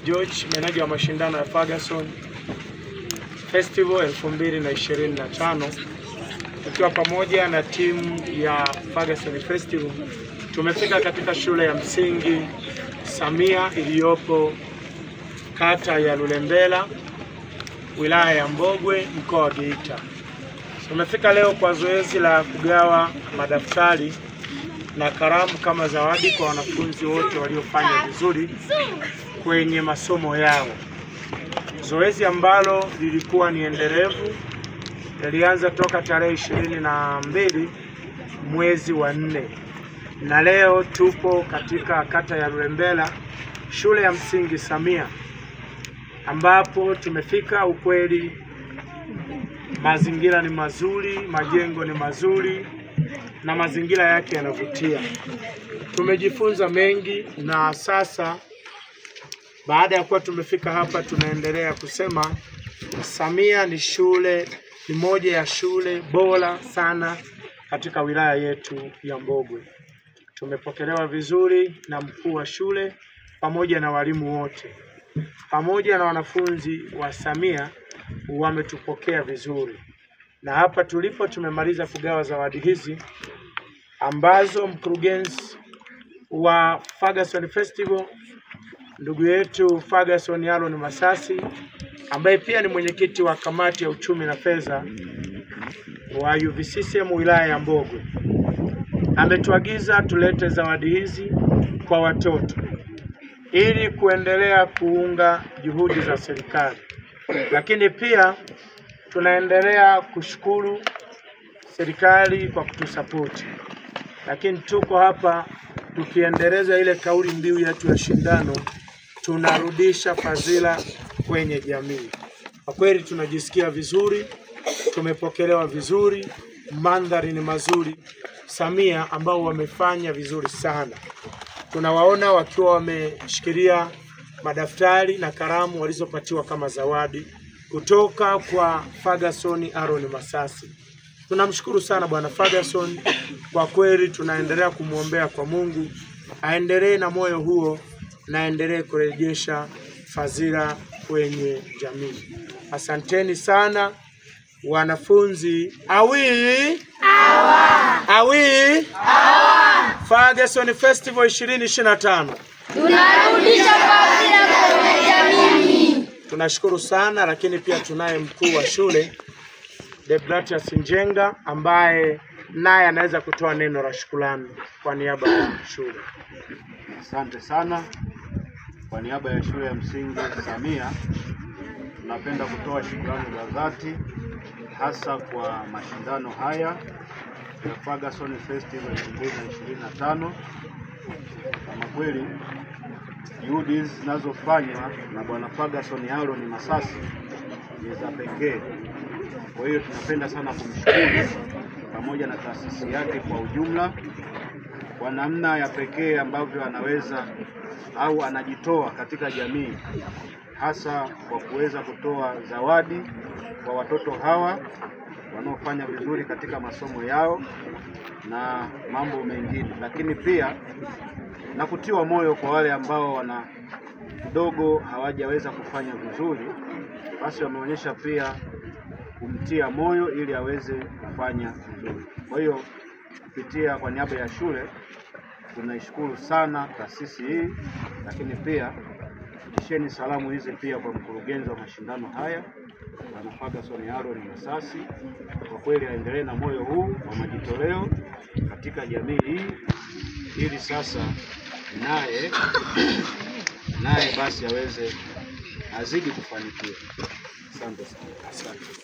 George, meneja wa mashindano ya Ferguson Festival 2025. Tukiwa pamoja na timu ya Ferguson Festival, tumefika katika shule ya msingi Samia iliyopo kata ya Lulembela, wilaya ya Mbogwe, mkoa wa Geita. Tumefika leo kwa zoezi la kugawa madaftari na kalamu kama zawadi kwa wanafunzi wote waliofanya vizuri kwenye masomo yao. Zoezi ambalo lilikuwa ni endelevu, lilianza toka tarehe 22 mwezi wa 4. Na leo tupo katika kata ya Lulembela, shule ya msingi Samia, ambapo tumefika. Ukweli mazingira ni mazuri, majengo ni mazuri na mazingira yake yanavutia. Tumejifunza mengi, na sasa baada ya kuwa tumefika hapa, tunaendelea kusema Samia ni moja ya shule bora sana katika wilaya yetu ya Mbogwe. Tumepokelewa vizuri na mkuu wa shule pamoja na walimu wote, pamoja na wanafunzi wa Samia wametupokea vizuri. Na hapa tulipo tumemaliza kugawa zawadi hizi ambazo mkurugenzi wa Ferguson Festival, ndugu yetu Ferguson Aaron Masasi, ambaye pia ni mwenyekiti wa kamati ya uchumi na fedha wa UVCCM wilaya ya Mbogwe, ametuagiza tulete zawadi hizi kwa watoto ili kuendelea kuunga juhudi za serikali. Lakini pia tunaendelea kushukuru serikali kwa kutusapoti. Lakini tuko hapa tukiendeleza ile kauli mbiu yetu ya shindano, tunarudisha fadhila kwenye jamii. Kwa kweli tunajisikia vizuri, tumepokelewa vizuri, mandhari ni mazuri. Samia ambao wamefanya vizuri sana. Tunawaona wakiwa wameshikilia madaftari na kalamu walizopatiwa kama zawadi kutoka kwa Ferguson Aaron Masasi. Tunamshukuru sana Bwana Ferguson, kwa kweli tunaendelea kumuombea kwa Mungu aendelee na moyo huo na aendelee kurejesha fadhila kwenye jamii. Asanteni sana wanafunzi. Ferguson Festival 2025. Tunarudisha fadhila kwenye jamii. Tunashukuru sana, lakini pia tunaye mkuu wa shule Deogratias Njenga, ambaye naye anaweza kutoa neno la shukrani kwa niaba ya shule. Asante sana. Kwa niaba ya shule ya msingi Samia, tunapenda kutoa shukrani za dhati hasa kwa mashindano haya ya Ferguson Festival 2025. Kama kweli juhudi zinazofanywa na Bwana Ferguson Aaron Masasi ni za pekee. Kwa hiyo tunapenda sana kumshukuru pamoja na taasisi yake kwa ujumla kwa namna ya pekee ambavyo anaweza au anajitoa katika jamii, hasa kwa kuweza kutoa zawadi kwa watoto hawa wanaofanya vizuri katika masomo yao na mambo mengine. Lakini pia na kutiwa moyo kwa wale ambao wana kidogo hawajaweza kufanya vizuri, basi wameonyesha pia kumtia moyo ili aweze kufanya vizuri. Kwa hiyo kupitia kwa niaba ya shule tunaishukuru sana taasisi hii, lakini pia isheni salamu hizi pia kwa mkurugenzi wa mashindano haya Bwana Ferguson Aaron Masasi. Kwa kweli aendelee na moyo huu wa majitoleo katika jamii hii ili sasa naye basi azidi kufanikiwa. Asante sana. Asante.